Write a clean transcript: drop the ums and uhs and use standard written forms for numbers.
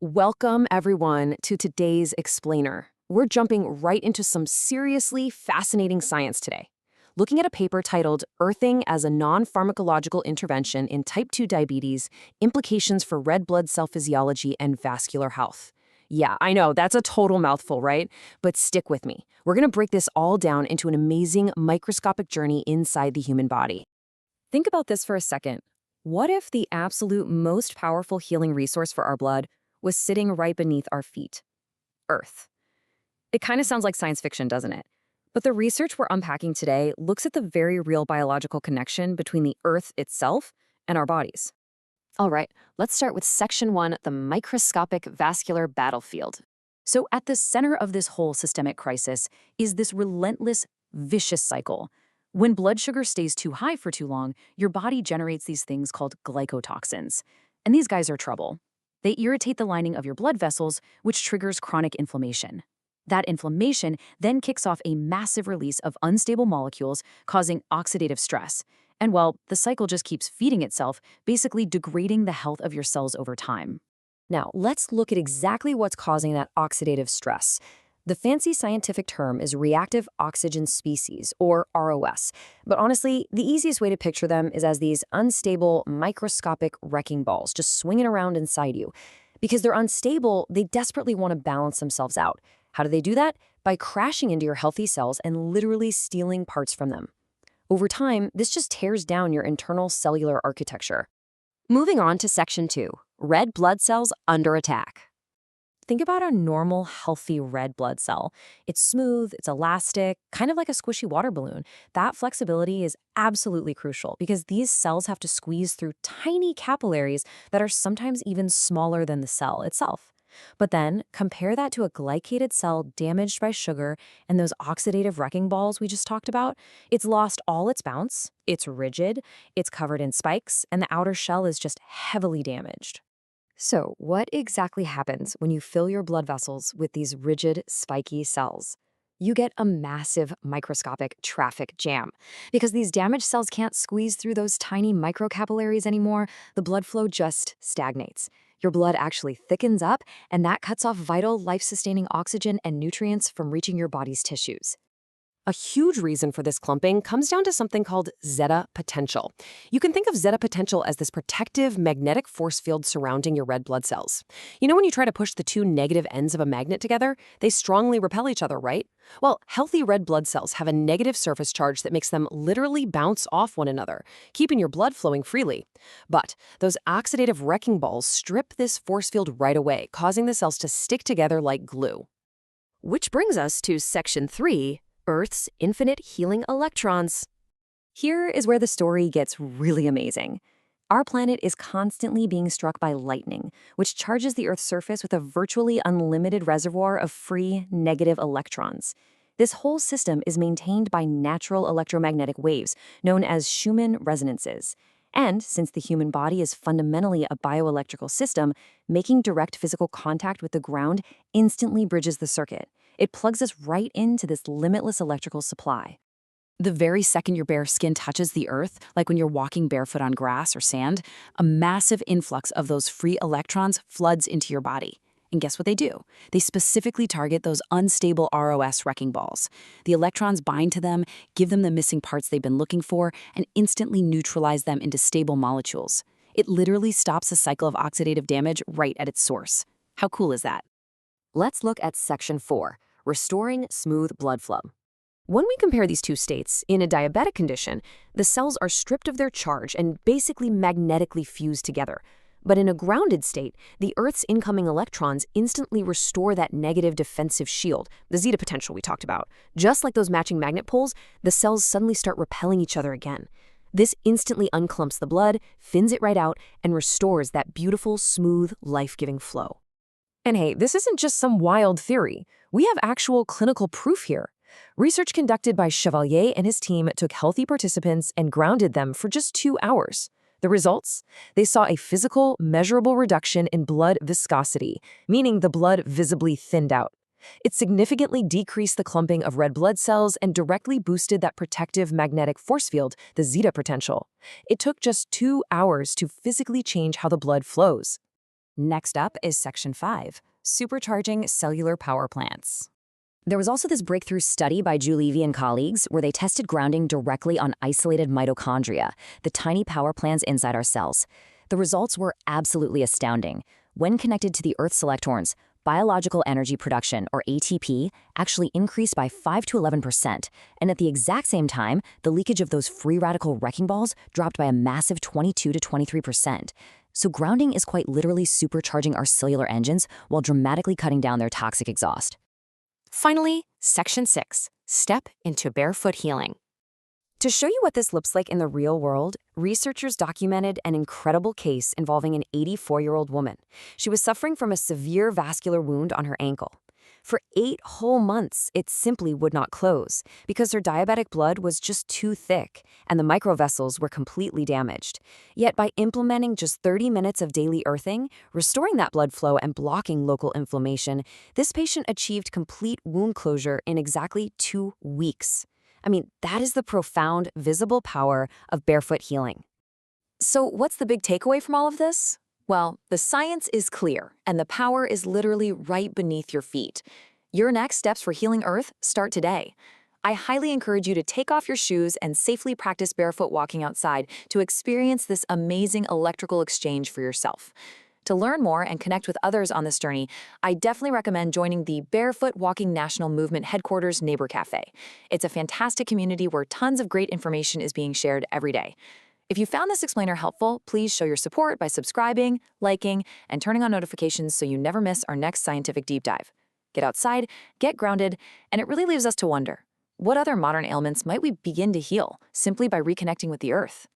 Welcome, everyone, to today's Explainer. We're jumping right into some seriously fascinating science today. Looking at a paper titled Earthing as a Non-Pharmacological Intervention in Type 2 Diabetes, Implications for Red Blood Cell Physiology and Vascular Health. Yeah, I know, that's a total mouthful, right? But stick with me. We're going to break this all down into an amazing microscopic journey inside the human body. Think about this for a second. What if the absolute most powerful healing resource for our blood was sitting right beneath our feet? Earth. It kind of sounds like science fiction, doesn't it? But the research we're unpacking today looks at the very real biological connection between the Earth itself and our bodies. All right, let's start with Section 1, the microscopic vascular battlefield. So at the center of this whole systemic crisis is this relentless, vicious cycle. When blood sugar stays too high for too long, your body generates these things called glycotoxins. And these guys are trouble. They irritate the lining of your blood vessels, which triggers chronic inflammation. That inflammation then kicks off a massive release of unstable molecules, causing oxidative stress. And well, the cycle just keeps feeding itself, basically degrading the health of your cells over time. Now, let's look at exactly what's causing that oxidative stress. The fancy scientific term is reactive oxygen species, or ROS. But honestly, the easiest way to picture them is as these unstable, microscopic wrecking balls just swinging around inside you. Because they're unstable, they desperately want to balance themselves out. How do they do that? By crashing into your healthy cells and literally stealing parts from them. Over time, this just tears down your internal cellular architecture. Moving on to Section 2, red blood cells under attack. Think about a normal, healthy red blood cell. It's smooth, it's elastic, kind of like a squishy water balloon. That flexibility is absolutely crucial because these cells have to squeeze through tiny capillaries that are sometimes even smaller than the cell itself. But then, compare that to a glycated cell damaged by sugar and those oxidative wrecking balls we just talked about. It's lost all its bounce, it's rigid, it's covered in spikes, and the outer shell is just heavily damaged. So, what exactly happens when you fill your blood vessels with these rigid, spiky cells? You get a massive microscopic traffic jam. Because these damaged cells can't squeeze through those tiny microcapillaries anymore, the blood flow just stagnates. Your blood actually thickens up, and that cuts off vital, life-sustaining oxygen and nutrients from reaching your body's tissues. A huge reason for this clumping comes down to something called zeta potential. You can think of zeta potential as this protective magnetic force field surrounding your red blood cells. You know when you try to push the two negative ends of a magnet together, they strongly repel each other, right? Well, healthy red blood cells have a negative surface charge that makes them literally bounce off one another, keeping your blood flowing freely. But those oxidative wrecking balls strip this force field right away, causing the cells to stick together like glue. Which brings us to Section 3, Earth's infinite healing electrons. Here is where the story gets really amazing. Our planet is constantly being struck by lightning, which charges the Earth's surface with a virtually unlimited reservoir of free negative electrons. This whole system is maintained by natural electromagnetic waves, known as Schumann resonances. And since the human body is fundamentally a bioelectrical system, making direct physical contact with the ground instantly bridges the circuit. It plugs us right into this limitless electrical supply. The very second your bare skin touches the earth, like when you're walking barefoot on grass or sand, a massive influx of those free electrons floods into your body. And guess what they do? They specifically target those unstable ROS wrecking balls. The electrons bind to them, give them the missing parts they've been looking for, and instantly neutralize them into stable molecules. It literally stops a cycle of oxidative damage right at its source. How cool is that? Let's look at Section 4, restoring smooth blood flow. When we compare these two states, in a diabetic condition, the cells are stripped of their charge and basically magnetically fused together. But in a grounded state, the Earth's incoming electrons instantly restore that negative defensive shield, the zeta potential we talked about. Just like those matching magnet poles, the cells suddenly start repelling each other again. This instantly unclumps the blood, thins it right out, and restores that beautiful, smooth, life-giving flow. And hey, this isn't just some wild theory. We have actual clinical proof here. Research conducted by Chevalier and his team took healthy participants and grounded them for just 2 hours. The results? They saw a physical, measurable reduction in blood viscosity, meaning the blood visibly thinned out. It significantly decreased the clumping of red blood cells and directly boosted that protective magnetic force field, the zeta potential. It took just 2 hours to physically change how the blood flows. Next up is Section 5, supercharging cellular power plants. There was also this breakthrough study by Levy and colleagues where they tested grounding directly on isolated mitochondria, the tiny power plants inside our cells. The results were absolutely astounding. When connected to the Earth's electrons, biological energy production, or ATP, actually increased by 5 to 11%, and at the exact same time, the leakage of those free radical wrecking balls dropped by a massive 22 to 23%. So grounding is quite literally supercharging our cellular engines while dramatically cutting down their toxic exhaust. Finally, Section 6, step into barefoot healing. To show you what this looks like in the real world, researchers documented an incredible case involving an 84-year-old woman. She was suffering from a severe vascular wound on her ankle. For 8 whole months, it simply would not close because her diabetic blood was just too thick and the microvessels were completely damaged. Yet by implementing just 30 minutes of daily earthing, restoring that blood flow and blocking local inflammation, this patient achieved complete wound closure in exactly 2 weeks. I mean, that is the profound, visible power of barefoot healing. So what's the big takeaway from all of this? Well, the science is clear, and the power is literally right beneath your feet. Your next steps for healing Earth start today. I highly encourage you to take off your shoes and safely practice barefoot walking outside to experience this amazing electrical exchange for yourself. To learn more and connect with others on this journey, I definitely recommend joining the Barefoot Walking National Movement Headquarters Neighbor Cafe. It's a fantastic community where tons of great information is being shared every day. If you found this explainer helpful, please show your support by subscribing, liking, and turning on notifications so you never miss our next scientific deep dive. Get outside, get grounded, and it really leaves us to wonder, what other modern ailments might we begin to heal simply by reconnecting with the Earth?